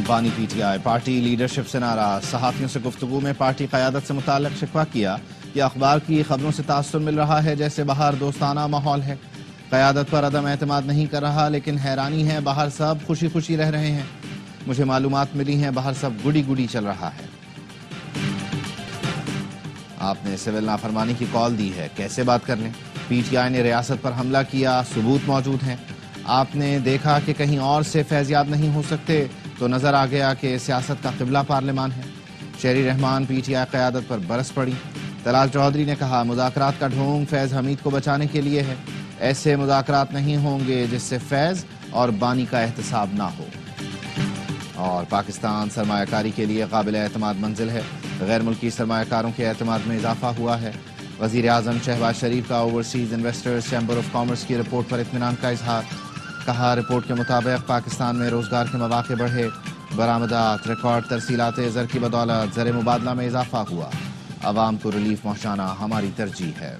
بانی P T I party leadership سے ناراض، صحافیوں سے گفتگو میں پارٹی قیادت سے متعلق شکوہ کیا کہ اخبار کی خبروں سے تاثر مل رہا ہے جیسے باہر دوستانہ ماحول ہے، قیادت پر عدم اعتماد نہیں کر رہا لیکن حیرانی ہے باہر سب خوشی خوشی رہ رہے ہیں، مجھے معلومات ملی ہیں باہر سب گڈی گڈی چل رہا ہے۔ آپ نے سول نافرمانی کی کال دی ہے، کیسے بات کر لیں؟ پی ٹی آئی نے ریاست پر حملہ کیا، ثبوت موجود ہیں۔ آپ نے دیکھا کہ کہیں اور سے فیضیاب نہیں ہو سکتے تو نظر آ گیا کہ سیاست کا قبلہ پارلیمان ہے۔ شہری رحمان پی ٹی آئی قیادت پر برس پڑی۔ طلال چودھری نے کہا مذاکرات کا ڈھونگ فیض حمید کو بچانے کے لیے ہے، ایسے مذاکرات نہیں ہوں گے جس سے فیض اور بانی کا احتساب نہ ہو۔ اور پاکستان سرمایہ کاری کے لیے قابل اعتماد منزل ہے، غیر ملکی سرمایہ کاروں کے اعتماد میں اضافہ ہوا ہے۔ وزیر اعظم شہباز شریف کا overseas investors chamber of commerce کی رپورٹ پر اطمینان کا اظہار، کہا رپورٹ کے مطابق پاکستان میں روزگار کے مواقع بڑھے، برآمدات ریکارڈ ترسیلات زر کی بدولت زر مبادلہ میں اضافہ ہوا، عوام کو ریلیف پہنچانا ہماری ترجیح ہے۔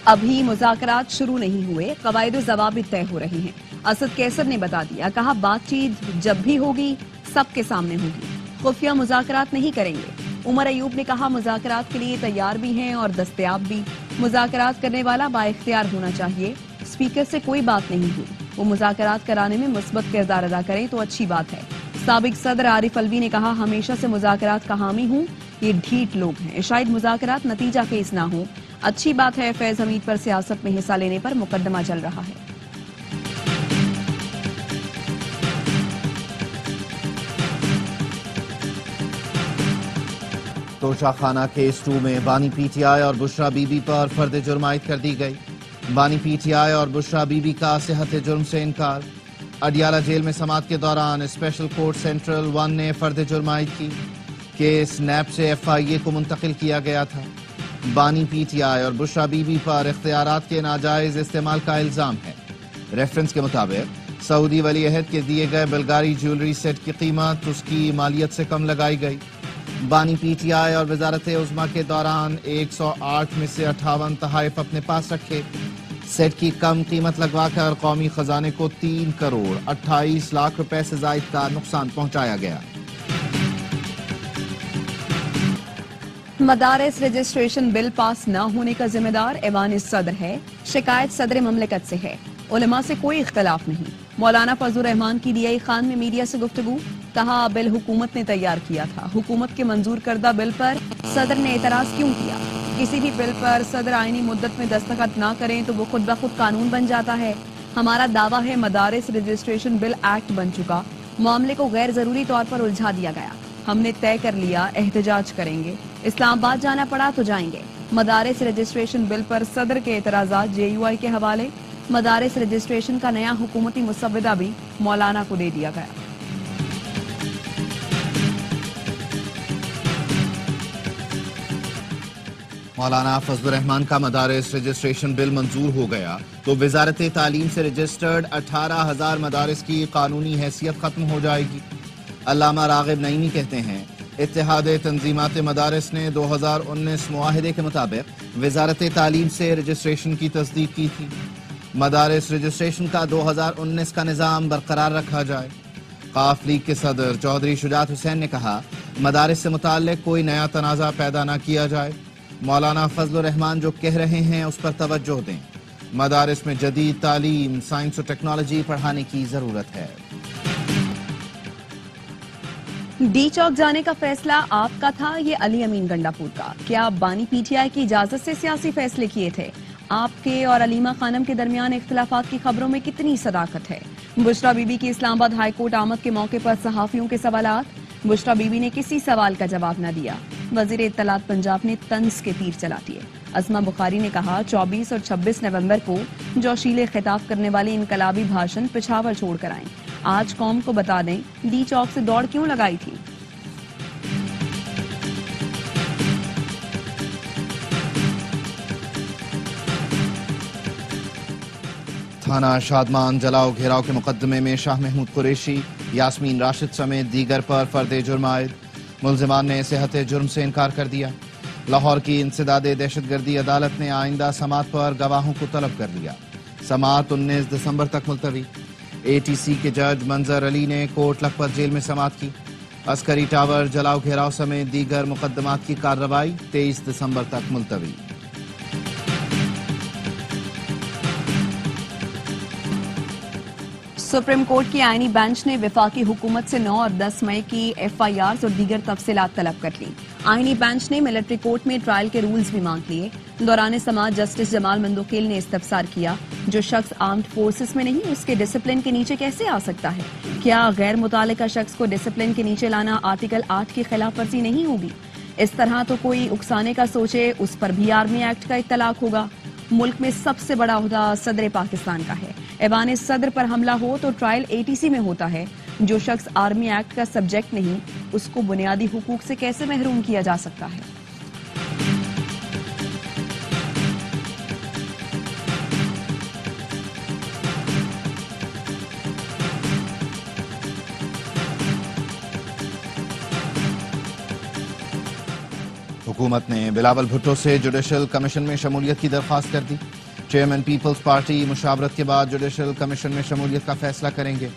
ابھی مذاکرات شروع نہیں ہوئے، قواعد و ضوابط طے ہو رہے ہیں۔ اسد کیسر نے بتا دیا، کہا بات چیت جب بھی ہوگی سب کے سامنے ہوگی، خفیہ مذاکرات نہیں کریں گے۔ عمر ایوب نے کہا مذاکرات کے لیے تیار بھی ہیں اور دستیاب بھی، مذاکرات کرنے والا بااختیار ہونا چاہیے۔ اسپیکر سے کوئی بات نہیں ہوئی، وہ مذاکرات کرانے میں مثبت کردار ادا کریں تو اچھی بات ہے۔ سابق صدر عارف الوی نے کہا ہمیشہ سے مذاکرات کا حامی ہوں، یہ ڈھیٹ لوگ ہیں، شاید مذاکرات نتیجہ خیز نہ ہوں، اچھی بات ہے فیض حمید پر سیاست میں حصہ لینے پر مقدمہ چل رہا ہے۔ توشہ خانہ کیس 2 میں بانی پی ٹی آئی اور بشرا بی بی پر فرد جرم عائد کر دی گئی۔ بانی پی ٹی آئی اور بشرا بی بی کا صحت جرم سے انکار۔ اڈیالہ جیل میں سماعت کے دوران اسپیشل کورٹ سینٹرل 1 نے فرد جرم عائد کی، کیس نیب سے ایف آئی اے کو منتقل کیا گیا تھا۔ بانی پی ٹی آئی اور بشرا بی بی پر اختیارات کے ناجائز استعمال کا الزام ہے۔ ریفرنس کے مطابق سعودی ولی عہد کے دیے گئے بلغاری جیولری سیٹ کی قیمت اس کی مالیت سے کم لگائی گئی۔ بانی پی ٹی آئی اور وزارت عظمیٰ کے دوران 108 میں سے 58 تحائف اپنے پاس رکھے، سیٹ کی کم قیمت لگوا کر قومی خزانے کو 3 کروڑ 28 لاکھ روپے سے زائد کا نقصان پہنچایا گیا۔ مدارس رجسٹریشن بل پاس نہ ہونے کا ذمہ دار ایوان صدر ہے، شکایت صدر مملکت سے ہے، علماء سے کوئی اختلاف نہیں۔ مولانا فضل الرحمان کی DI خان میں میڈیا سے گفتگو، کہا بل حکومت نے تیار کیا تھا، حکومت کے منظور کردہ بل پر صدر نے اعتراض کیوں کیا؟ کسی بھی بل پر صدر آئینی مدت میں دستخط نہ کریں تو وہ خود بخود قانون بن جاتا ہے۔ ہمارا دعویٰ ہے مدارس رجسٹریشن بل ایکٹ بن چکا، معاملے کو غیر ضروری طور پر الجھا دیا گیا، ہم نے طے کر لیا احتجاج کریں گے، اسلام آباد جانا پڑا تو جائیں گے۔ مدارس رجسٹریشن بل پر صدر کے اعتراضات JUI کے حوالے، مدارس رجسٹریشن کا نیا حکومتی مسودہ بھی مولانا کو دے دیا گیا۔ مولانا فضل الرحمان کا مدارس رجسٹریشن بل منظور ہو گیا تو وزارت تعلیم سے رجسٹرڈ 18,000 مدارس کی قانونی حیثیت ختم ہو جائے گی۔ علامہ راغب نعیمی کہتے ہیں اتحاد تنظیمات مدارس نے 2019 معاہدے کے مطابق وزارت تعلیم سے رجسٹریشن کی تصدیق کی تھی، مدارس رجسٹریشن کا 2019 کا نظام برقرار رکھا جائے۔ قاف لیگ کے صدر چودھری شجاعت حسین نے کہا مدارس سے متعلق کوئی نیا تنازع پیدا نہ کیا جائے، مولانا فضل الرحمان جو کہہ رہے ہیں اس پر توجہ دیں، مدارس میں جدید تعلیم، سائنس و ٹیکنالوجی پڑھانے کی ضرورت ہے۔ ڈی چوک جانے کا فیصلہ آپ کا تھا یہ علی امین گنڈا پور کا؟ کیا آپ بانی پی ٹی آئی کی اجازت سے سیاسی فیصلے کیے تھے؟ آپ کے اور علیمہ خانم کے درمیان اختلافات کی خبروں میں کتنی صداقت ہے؟ بشرا بی بی کی اسلام آباد ہائی کورٹ آمد کے موقع پر صحافیوں کے سوالات، بشرا بی بی نے کسی سوال کا جواب نہ دیا، وزیر اطلاعات پنجاب نے طنز کے تیر چلا دیے۔ اسما بخاری نے کہا 24 اور 26 نومبر کو جوشیلے خطاب کرنے والے انقلابی بھاشن پشاور چھوڑ کر آئیں، آج قوم کو بتا دیں ڈی چوک سے دوڑ کیوں لگائی تھی۔ تھانہ شادمان جلاؤ گھیراؤ کے مقدمے میں شاہ محمود قریشی، یاسمین راشد سمیت دیگر پر فرد جرم عائد، ملزمان نے صحت جرم سے انکار کر دیا۔ لاہور کی انسداد دہشت گردی عدالت نے آئندہ سماعت پر گواہوں کو طلب کر لیا، سماعت 19 دسمبر تک ملتوی۔ ATC کے جج منظر علی نے کوٹ لکھپت جیل میں سماعت کی۔ عسکری ٹاور جلاؤ گھیراؤ سمیت دیگر مقدمات کی کارروائی 23 دسمبر تک ملتوی۔ سپریم کورٹ کی آئینی بینچ نے وفاقی حکومت سے 9 اور 10 مئی کی FIRs اور دیگر تفصیلات طلب کر لی۔ آئینی بینچ نے ملٹری کورٹ میں ٹرائل کے رولز بھی مانگ لیے۔ دوران سماعت جسٹس جمال مندوخیل نے استفسار کیا، جو شخص آرمڈ فورسز میں نہیں اس کے ڈسپلن کے نیچے کیسے آ سکتا ہے؟ کیا غیر متعلقہ شخص کو ڈسپلن کے نیچے لانا آرٹیکل 8 کی خلاف ورزی نہیں ہوگی؟ اس طرح تو کوئی اکسانے کا سوچے اس پر بھی آرمی ایکٹ کا اطلاق ہوگا۔ ملک میں سب سے بڑا عہدہ صدر پاکستان کا ہے۔ ایوان صدر پر حملہ ہو تو ٹرائل ATC میں ہوتا ہے۔ جو شخص آرمی ایکٹ کا سبجیکٹ نہیں اس کو بنیادی حقوق سے کیسے محروم کیا جا سکتا ہے؟ حکومت نے بلاول بھٹو سے جوڈیشل کمیشن میں شمولیت کی درخواست کر دی۔ چیئرمین پیپلز پارٹی مشاورت کے بعد جوڈیشل کمیشن میں شمولیت کا فیصلہ کریں گے۔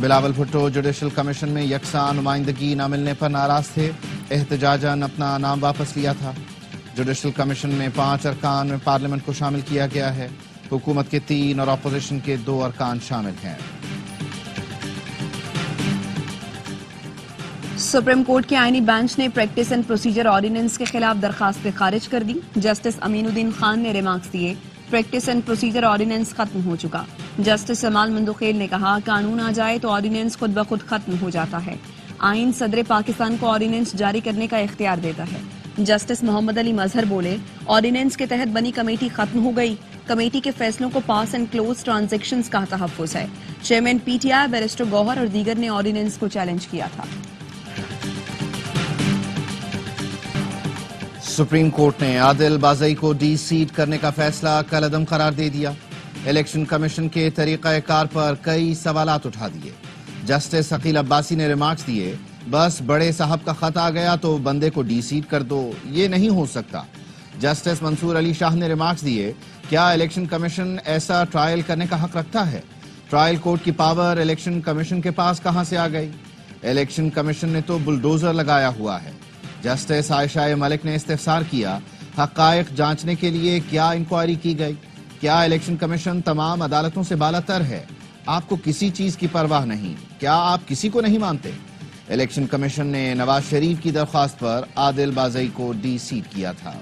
بلاول بھٹو جوڈیشل کمیشن میں یکساں نمائندگی نہ ملنے پر ناراض تھے، احتجاجاً اپنا نام واپس لیا تھا۔ جوڈیشل کمیشن میں 5 ارکان میں پارلیمنٹ کو شامل کیا گیا ہے۔ حکومت کے 3 اور اپوزیشن کے 2 ارکان شامل ہیں۔ سپریم کورٹ کے آئینی بینچ نے پریکٹس اینڈ پروسیجر آرڈیننس کے خلاف درخواستیں خارج کر دی۔ جسٹس امین الدین خان نے ریمارکس دیے، پریکٹس اینڈ پروسیجر آرڈیننس ختم ہو چکا۔ جسٹس جمال مندوخیل نے کہا، قانون آ جائے تو آرڈیننس خود بخود ختم ہو جاتا ہے۔ آئین صدر پاکستان کو آرڈیننس جاری کرنے کا اختیار دیتا ہے۔ جسٹس محمد علی مظہر بولے، آرڈیننس کے تحت بنی کمیٹی ختم ہو گئی۔ کمیٹی کے فیصلوں کو پاس اینڈ کلوز ٹرانزیکشنز کا تحفظ ہے۔ چیئرمین PTI بیرسٹر گوہر اور دیگر نے آرڈیننس کو چیلنج کیا تھا۔ سپریم کورٹ نے عادل بازئی کو ڈی سیٹ کرنے کا فیصلہ کالعدم قرار دے دیا۔ الیکشن کمیشن کے طریقہ کار پر کئی سوالات اٹھا دیے۔ جسٹس عقیل عباسی نے ریمارکس دیے، بس بڑے صاحب کا خط آ گیا تو بندے کو ڈی سیٹ کر دو، یہ نہیں ہو سکتا۔ جسٹس منصور علی شاہ نے ریمارکس دیے، کیا الیکشن کمیشن ایسا ٹرائل کرنے کا حق رکھتا ہے؟ ٹرائل کورٹ کی پاور الیکشن کمیشن کے پاس کہاں سے آ گئی؟ الیکشن کمیشن نے تو بلڈوزر لگایا ہوا ہے۔ جسٹس عائشہ ملک نے استفسار کیا، حقائق جانچنے کے لیے کیا انکوائری کی گئی؟ کیا الیکشن کمیشن تمام عدالتوں سے بالا تر ہے؟ آپ کو کسی چیز کی پرواہ نہیں؟ کیا آپ کسی کو نہیں مانتے؟ الیکشن کمیشن نے نواز شریف کی درخواست پر عادل بازئی کو ڈی سیٹ کیا تھا۔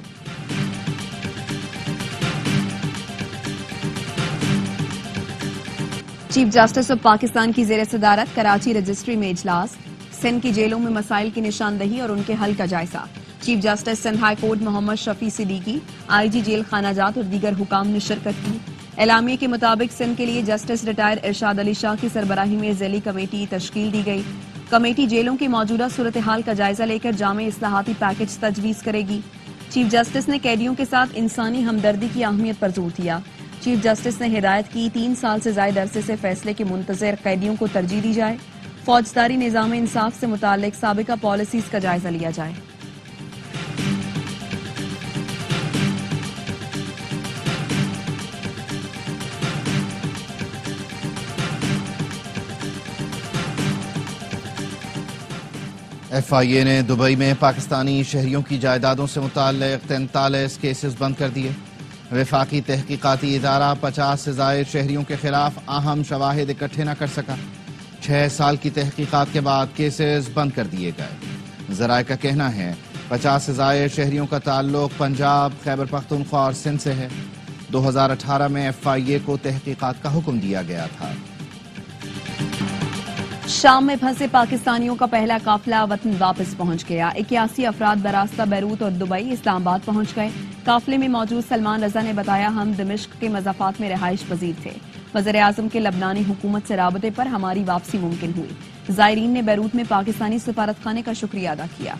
چیف جسٹس آف پاکستان کی زیر صدارت کراچی رجسٹری میں اجلاس، سندھ کی جیلوں میں مسائل کی نشاندہی اور ان کے حل کا جائزہ۔ Chief justice Sindh high court Muhammad Shafi Siddiqui, IG جیل خانہ جات اور دیگر حکام نے شرکت کی۔ اعلامیے کے مطابق سندھ کے لیے جسٹس ریٹائر ارشاد علی شاہ کی سربراہی میں ذیلی کمیٹی تشکیل دی گئی۔ کمیٹی جیلوں کی موجودہ صورتحال کا جائزہ لے کر جامع اصلاحاتی پیکج تجویز کرے گی۔ چیف جسٹس نے قیدیوں کے ساتھ انسانی ہمدردی کی اہمیت پر زور دیا۔ چیف جسٹس نے ہدایت کی 3 سال سے زائد عرصے سے فیصلے کے منتظر قیدیوں کو ترجیح دی جائے۔ فوجداری نظام انصاف سے متعلق سابقہ پالیسیز کا جائزہ لیا جائے۔ FIA نے دبئی میں پاکستانی شہریوں کی جائیدادوں سے متعلق 43 کیسز بند کر دیے۔ وفاقی تحقیقاتی ادارہ 50 سے زائد شہریوں کے خلاف اہم شواہد اکٹھے نہ کر سکا۔ 6 سال کی تحقیقات کے بعد کیسز بند کر دیے گئے۔ ذرائع کا کہنا ہے 50 سے زائد شہریوں کا تعلق پنجاب، خیبر پختونخوا اور سندھ سے ہے۔ 2018 میں FIA کو تحقیقات کا حکم دیا گیا تھا۔ شام میں پھنسے پاکستانیوں کا پہلا قافلہ وطن واپس پہنچ گیا۔ 81 افراد براستہ بیروت اور دبئی، اسلام آباد پہنچ گئے۔ قافلے میں موجود سلمان رضا نے بتایا، ہم دمشق کے مضافات میں رہائش پذیر تھے۔ وزیر اعظم کے لبنانی حکومت سے رابطے پر ہماری واپسی ممکن ہوئی۔ زائرین نے بیروت میں پاکستانی سفارت خانے کا شکریہ ادا کیا۔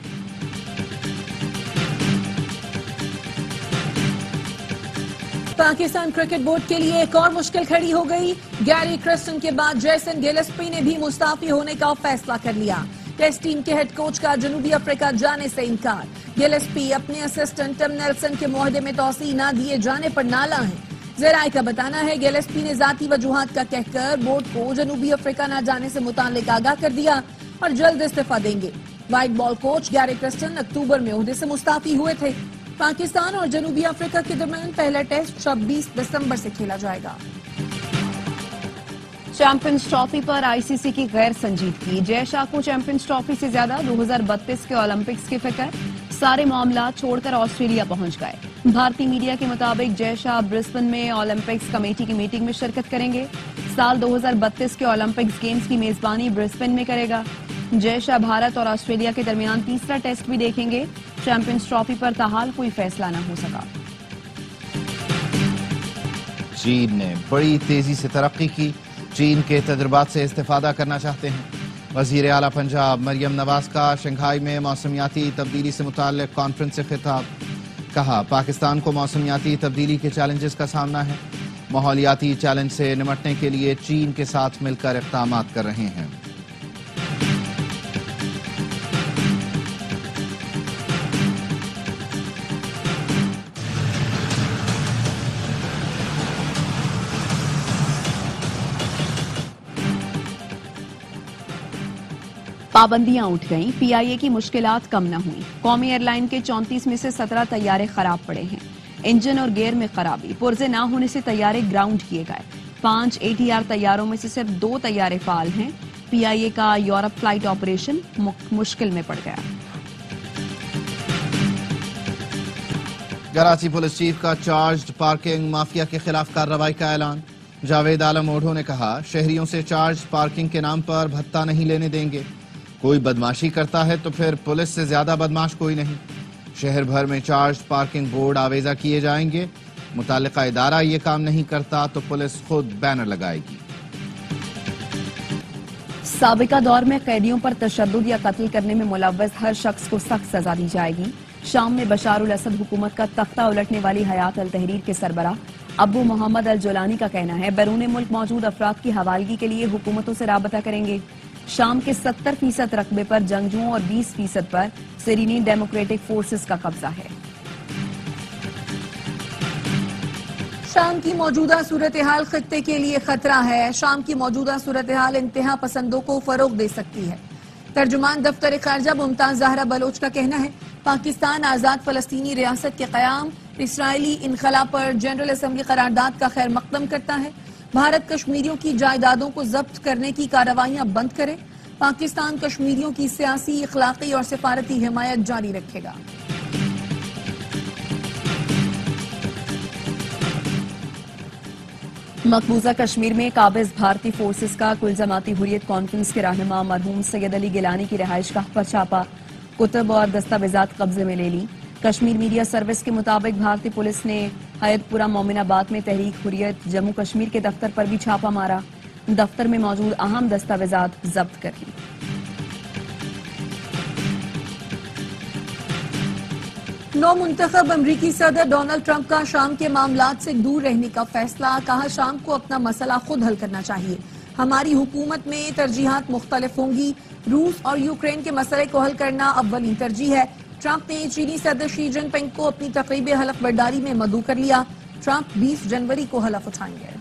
پاکستان کرکٹ بورڈ کے لیے ایک اور مشکل کھڑی ہو گئی۔ گیری کرسٹن کے بعد جیسن گیلسپی نے بھی مستعفی ہونے کا فیصلہ کر لیا۔ ٹیسٹ ٹیم کے ہیڈ کوچ کا جنوبی افریقہ جانے سے انکار۔ گیلسپی اپنے اسسٹنٹ ٹم نیلسن کے معاہدے میں توسیع نہ دیے جانے پر نالاں ہیں۔ ذرائع کا بتانا ہے گیلسپی نے ذاتی وجوہات کا کہہ کر بورڈ کو جنوبی افریقہ نہ جانے سے متعلق آگاہ کر دیا اور جلد استعفیٰ دیں گے۔ وائٹ بال کوچ گیری کرسٹن اکتوبر میں عہدے سے مستعفی ہوئے تھے۔ پاکستان اور جنوبی افریقہ کے درمیان پہلا ٹیسٹ 26 دسمبر سے کھیلا جائے گا۔ چیمپئنز ٹرافی پر آئی سی سی کی غیر سنجیدگی، جے شاہ کو چیمپئنز ٹرافی سے زیادہ 2032 کے اولمپکس کی فکر، سارے معاملات چھوڑ کر آسٹریلیا پہنچ گئے۔ بھارتی میڈیا کے مطابق جے شاہ برسبن میں اولمپکس کمیٹی کی میٹنگ میں شرکت کریں گے۔ سال 2032 کے اولمپکس گیمز کی میزبانی برسبن میں کرے گا۔ جے شاہ بھارت اور آسٹریلیا کے درمیان تیسرا ٹیسٹ بھی دیکھیں گے۔ چیمپئنز ٹرافی پر تاحال کوئی فیصلہ نہ ہو سکا۔ چین نے بڑی تیزی سے ترقی کی، چین کے تجربات سے استفادہ کرنا چاہتے ہیں۔ وزیر اعلیٰ پنجاب مریم نواز کا شنگھائی میں موسمیاتی تبدیلی سے متعلق کانفرنس سے خطاب، کہا پاکستان کو موسمیاتی تبدیلی کے چیلنجز کا سامنا ہے، ماحولیاتی چیلنج سے نمٹنے کے لیے چین کے ساتھ مل کر اقدامات کر رہے ہیں۔ پابندیاں اٹھ گئیں، پی آئی اے کی مشکلات کم نہ ہوئیں۔ قومی ایئر لائن کے 34 میں سے 17 طیارے خراب پڑے ہیں، انجن اور گیئر میں خرابی، پرزے نہ ہونے سے طیارے گراؤنڈ کیے گئے۔ 5 ATR طیاروں میں سے صرف 2 طیارے فعال ہیں۔ پی آئی اے کا یورپ فلائٹ آپریشن مشکل میں پڑ گیا۔ کراچی پولیس چیف کا چارجڈ پارکنگ مافیا کے خلاف کارروائی کا اعلان، جاوید عالم اوڈھو نے کہا شہریوں سے چارج پارکنگ کے نام پر بھتہ نہیں لینے دیں گے، کوئی بدماشی کرتا ہے تو پھر پولیس سے زیادہ بدماش کوئی نہیں۔ شہر بھر میں چارج پارکنگ بورڈ آویزہ کیے جائیں گے، متعلقہ ادارہ یہ کام نہیں کرتا تو پولیس خود بینر لگائے گی۔ سابقہ دور میں قیدیوں پر تشدد یا قتل کرنے میں ملوث ہر شخص کو سخت سزا دی جائے گی۔ شام میں بشار الاسد حکومت کا تختہ الٹنے والی حیات التحریر کے سربراہ ابو محمد الجولانی کا کہنا ہے بیرون ملک موجود افراد کی حوالگی کے لیے حکومتوں سے رابطہ کریں گے۔ شام کے 70% رقبے پر جنگجوؤں اور 20% پر سیرینی ڈیموکریٹک فورسز کا قبضہ ہے۔ شام کی موجودہ صورتحال خطے کے لیے خطرہ ہے۔ شام کی موجودہ صورتحال انتہا پسندوں کو فروغ دے سکتی ہے۔ ترجمان دفتر خارجہ ممتاز زہرا بلوچ کا کہنا ہے پاکستان آزاد فلسطینی ریاست کے قیام، اسرائیلی انخلا پر جنرل اسمبلی قرارداد کا خیر مقدم کرتا ہے۔ بھارت کشمیریوں کی جائیدادوں کو ضبط کرنے کی کارروائیاں بند کرے۔ پاکستان کشمیریوں کی سیاسی، اخلاقی اور سفارتی حمایت جاری رکھے گا۔ مقبوضہ کشمیر میں قابض بھارتی فورسز کا کل جماعتی حریت کانفرنس کے رہنما مرحوم سید علی گیلانی کی رہائش گاہ پر چھاپا، کتب اور دستاویزات قبضے میں لے لی۔ کشمیر میڈیا سروس کے مطابق بھارتی پولیس نے حیات پورہ مومن آباد میں تحریک حریت جموں کشمیر کے دفتر پر بھی چھاپا مارا، دفتر میں موجود اہم دستاویزات ضبط کر لی۔ نو منتخب امریکی صدر ڈونلڈ ٹرمپ کا شام کے معاملات سے دور رہنے کا فیصلہ، کہا شام کو اپنا مسئلہ خود حل کرنا چاہیے، ہماری حکومت میں ترجیحات مختلف ہوں گی، روس اور یوکرین کے مسئلے کو حل کرنا اولین ترجیح ہے۔ ٹرمپ نے چینی صدر شی جن پنگ کو اپنی تقریب حلف برداری میں مدعو کر لیا، ٹرمپ 20 جنوری کو حلف اٹھائیں گے۔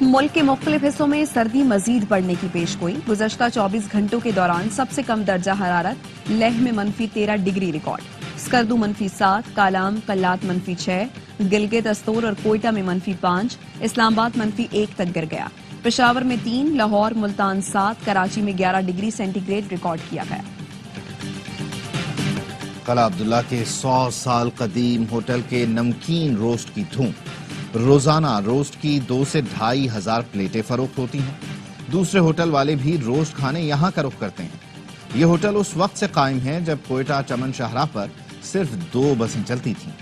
ملک کے مختلف حصوں میں سردی مزید بڑھنے کی پیشگوئی، گزشتہ 24 گھنٹوں کے دوران سب سے کم درجہ حرارت لیہ میں -13 ڈگری ریکارڈ، اسکردو -7، کالام کلات -6، گلگت استور اور کوئٹہ میں -5، اسلام آباد -1 تک گر گیا، پشاور میں 3، لاہور ملتان 7، کراچی میں 11 ڈگری سینٹی گریڈ ریکارڈ کیا گیا۔ قلعہ عبداللہ کے 100 سال قدیم ہوٹل کے نمکین روسٹ کی دھوم، روزانہ روسٹ کی 2 سے 2.5 ہزار پلیٹیں فروخت ہوتی ہیں۔ دوسرے ہوٹل والے بھی روسٹ کھانے یہاں کا رخ کرتے ہیں۔ یہ ہوٹل اس وقت سے قائم ہے جب کوئٹہ چمن شاہراہ پر صرف 2 بسیں چلتی تھیں۔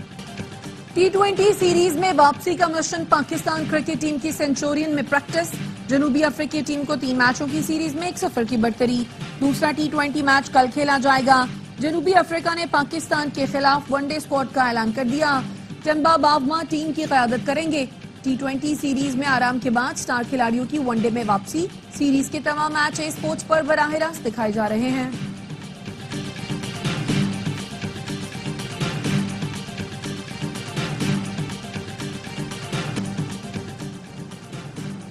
T20 سیریز میں واپسی کا مشن، پاکستان کرکٹ ٹیم کی سنچورین میں پریکٹس، جنوبی افریقی ٹیم کو 3 میچوں کی سیریز میں 1-0 کی بڑھتری، دوسرا T20 میچ کل کھیلا جائے گا۔ جنوبی افریقہ نے پاکستان کے خلاف ون ڈے اسکواڈ کا اعلان کر دیا، ٹمبا باوما ٹیم کی قیادت کریں گے۔ T20 سیریز میں آرام کے بعد سٹار کھلاڑیوں کی ون ڈے میں واپسی، سیریز کے تمام میچ اسپورٹس پر براہ راست دکھائے جا رہے ہیں۔